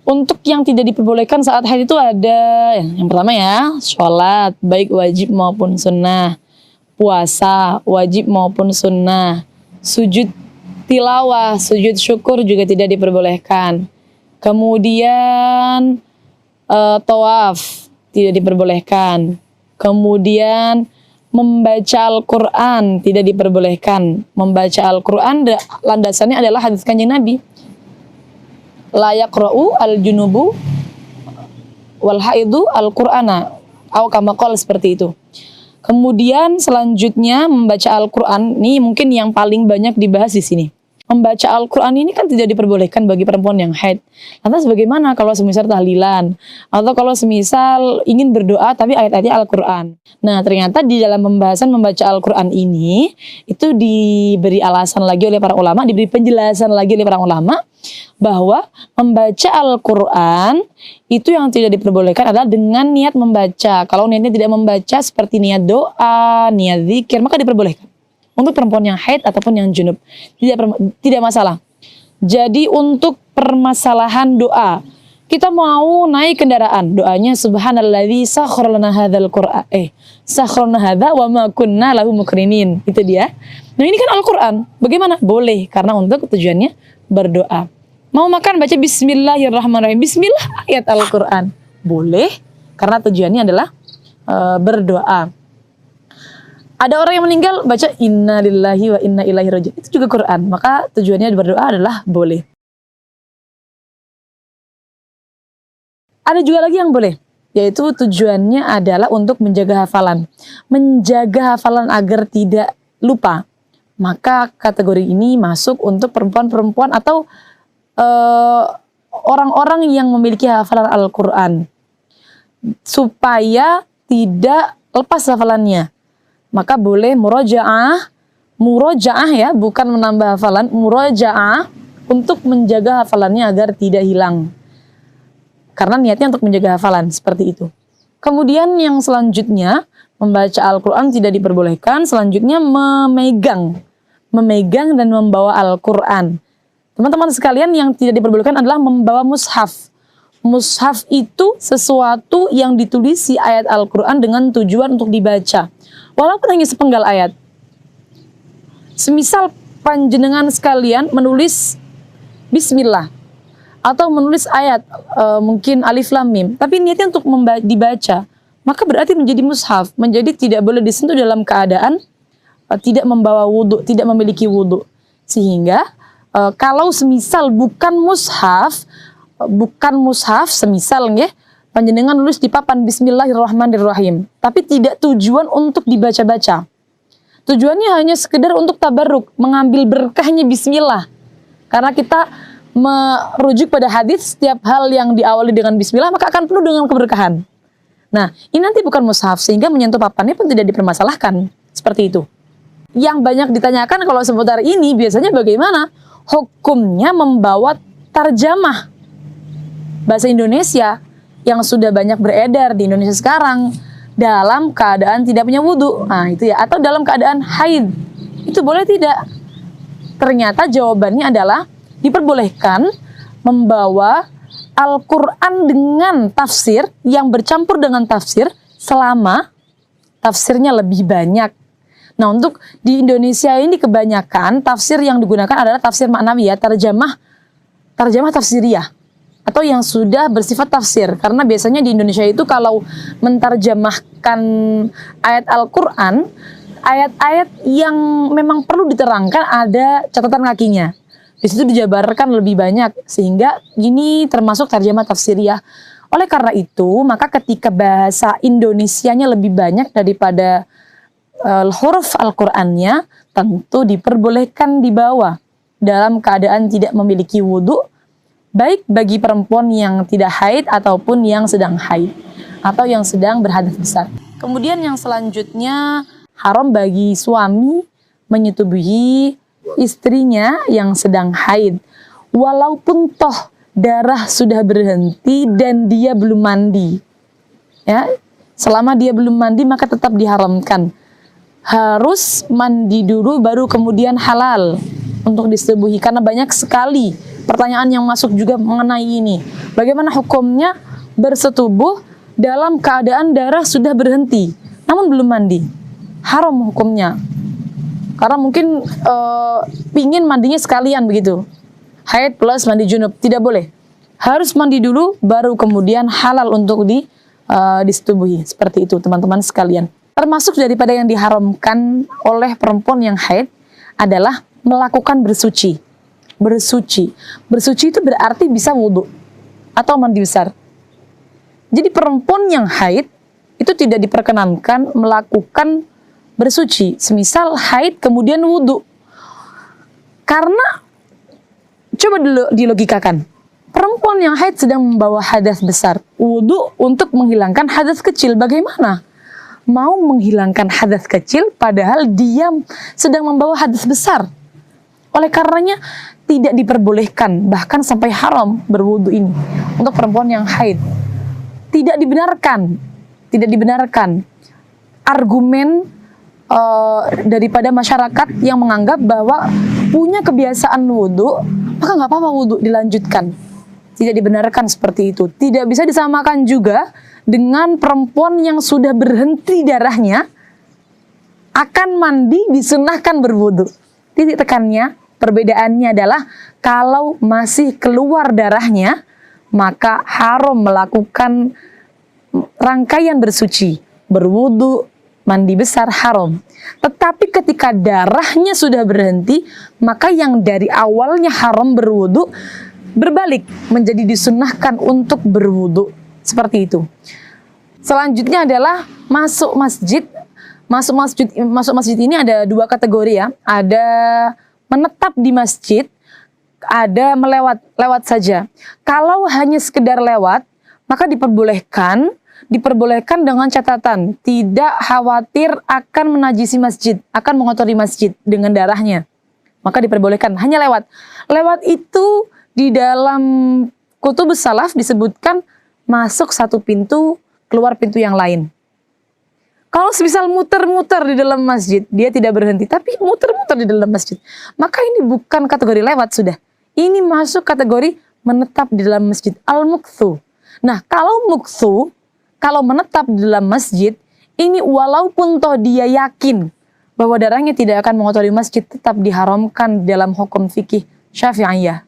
Untuk yang tidak diperbolehkan saat haid itu ada yang pertama ya, sholat baik wajib maupun sunnah, puasa wajib maupun sunnah, sujud tilawah, sujud syukur juga tidak diperbolehkan. Kemudian tawaf tidak diperbolehkan. Kemudian membaca Al-Quran tidak diperbolehkan. Membaca Al-Quran landasannya adalah hadis Kanjeng Nabi. La yaqra'u al-junubu wal haidu al-Qur'ana. Atau kama qala seperti itu. Kemudian selanjutnya membaca Al-Quran, ini mungkin yang paling banyak dibahas di sini. Membaca Al-Quran ini kan tidak diperbolehkan bagi perempuan yang haid. Lantas bagaimana kalau semisal tahlilan? Atau kalau semisal ingin berdoa tapi ayat-ayatnya Al-Quran? Nah ternyata di dalam pembahasan membaca Al-Quran ini, itu diberi alasan lagi oleh para ulama, diberi penjelasan lagi oleh para ulama, bahwa membaca Al-Quran itu yang tidak diperbolehkan adalah dengan niat membaca. Kalau niatnya tidak membaca seperti niat doa, niat zikir, maka diperbolehkan. Untuk perempuan yang haid ataupun yang junub tidak masalah. Jadi untuk permasalahan doa, kita mau naik kendaraan, doanya subhanalladzi sakhkhara lana hadzal qur'an sakhkhara lana hadza wa ma kunna lahu muqrinin. Itu dia. Nah, ini kan Al-Qur'an. Bagaimana? Boleh karena untuk tujuannya berdoa. Mau makan baca bismillahirrahmanirrahim. Bismillah ayat Al-Qur'an. Boleh karena tujuannya adalah berdoa. Ada orang yang meninggal baca inna lillahi wa inna ilaihi raji'un. Itu juga Quran. Maka tujuannya berdoa adalah boleh. Ada juga lagi yang boleh, yaitu tujuannya adalah untuk menjaga hafalan. Menjaga hafalan agar tidak lupa. Maka kategori ini masuk untuk perempuan-perempuan atau orang-orang yang memiliki hafalan Al-Quran. Supaya tidak lepas hafalannya. Maka boleh murojaah ya, bukan menambah hafalan, murojaah untuk menjaga hafalannya agar tidak hilang. Karena niatnya untuk menjaga hafalan, seperti itu. Kemudian yang selanjutnya, membaca Al-Quran tidak diperbolehkan, selanjutnya memegang dan membawa Al-Quran. Teman-teman sekalian, yang tidak diperbolehkan adalah membawa mushaf. Mushaf itu sesuatu yang ditulisi ayat Al-Quran dengan tujuan untuk dibaca. Walaupun hanya sepenggal ayat. Semisal panjenengan sekalian menulis bismillah atau menulis ayat mungkin alif lam mim, tapi niatnya untuk dibaca, maka berarti menjadi mushaf, menjadi tidak boleh disentuh dalam keadaan tidak membawa wudu, tidak memiliki wudu. Sehingga kalau semisal bukan mushaf, semisal nggih, panjenengan nulis di papan bismillahirrahmanirrahim, tapi tidak tujuan untuk dibaca-baca. Tujuannya hanya sekedar untuk tabarruk, mengambil berkahnya bismillah. Karena kita merujuk pada hadis, setiap hal yang diawali dengan bismillah maka akan penuh dengan keberkahan. Nah, ini nanti bukan mushaf, sehingga menyentuh papannya pun tidak dipermasalahkan. Seperti itu. Yang banyak ditanyakan kalau seputar ini biasanya bagaimana hukumnya membawa tarjamah bahasa Indonesia yang sudah banyak beredar di Indonesia sekarang dalam keadaan tidak punya wudhu. Nah itu ya, atau dalam keadaan haid. Itu boleh tidak? Ternyata jawabannya adalah diperbolehkan membawa Al-Quran dengan tafsir yang bercampur dengan tafsir selama tafsirnya lebih banyak. Nah untuk di Indonesia ini kebanyakan tafsir yang digunakan adalah tafsir maknawi ya, tarjamah tafsiriyah, atau yang sudah bersifat tafsir. Karena biasanya di Indonesia itu kalau mentarjamahkan ayat Al-Quran, ayat-ayat yang memang perlu diterangkan ada catatan kakinya. Di situ dijabarkan lebih banyak, sehingga ini termasuk tarjamah tafsiriyah. Oleh karena itu, maka ketika bahasa Indonesianya lebih banyak daripada huruf Al-Qurannya, tentu diperbolehkan dibawa dalam keadaan tidak memiliki wudhu, baik bagi perempuan yang tidak haid ataupun yang sedang haid atau yang sedang berhadas besar. Kemudian yang selanjutnya, haram bagi suami menyetubuhi istrinya yang sedang haid, walaupun toh darah sudah berhenti dan dia belum mandi. Ya, selama dia belum mandi maka tetap diharamkan. Harus mandi dulu baru kemudian halal untuk disetubuhi, karena banyak sekali pertanyaan yang masuk juga mengenai ini. Bagaimana hukumnya bersetubuh dalam keadaan darah sudah berhenti, namun belum mandi? Haram hukumnya. Karena mungkin pingin mandinya sekalian begitu. Haid plus mandi junub, tidak boleh. Harus mandi dulu, baru kemudian halal untuk disetubuhi. Seperti itu teman-teman sekalian. Termasuk daripada yang diharamkan oleh perempuan yang haid adalah melakukan bersuci. Bersuci itu berarti bisa wudhu atau mandi besar. Jadi perempuan yang haid itu tidak diperkenankan melakukan bersuci. Semisal haid kemudian wudhu. Karena coba dulu dilogikakan. Perempuan yang haid sedang membawa hadas besar. Wudhu untuk menghilangkan hadas kecil. Bagaimana? Mau menghilangkan hadas kecil padahal dia sedang membawa hadas besar. Oleh karenanya tidak diperbolehkan, bahkan sampai haram berwudu ini untuk perempuan yang haid. Tidak dibenarkan argumen daripada masyarakat yang menganggap bahwa punya kebiasaan wudu maka nggak apa-apa wudu dilanjutkan. Tidak dibenarkan seperti itu. Tidak bisa disamakan juga dengan perempuan yang sudah berhenti darahnya akan mandi disunahkan berwudu. Titik tekannya, perbedaannya adalah kalau masih keluar darahnya maka haram melakukan rangkaian bersuci, berwudu, mandi besar haram. Tetapi ketika darahnya sudah berhenti, maka yang dari awalnya haram berwudu berbalik menjadi disunahkan untuk berwudu. Seperti itu. Selanjutnya adalah masuk masjid. Masuk masjid ini ada dua kategori ya. Ada menetap di masjid, ada lewat saja. Kalau hanya sekedar lewat, maka diperbolehkan dengan catatan tidak khawatir akan menajisi masjid, akan mengotori masjid dengan darahnya. Maka diperbolehkan hanya lewat. Lewat itu di dalam kutubus salaf disebutkan masuk satu pintu, keluar pintu yang lain. Kalau semisal muter-muter di dalam masjid, dia tidak berhenti, tapi muter-muter di dalam masjid, maka ini bukan kategori lewat sudah. Ini masuk kategori menetap di dalam masjid, al-mukthu. Nah, kalau menetap di dalam masjid, ini walaupun toh dia yakin bahwa darahnya tidak akan mengotori masjid, tetap diharamkan dalam hukum fikih Syafi'iyah.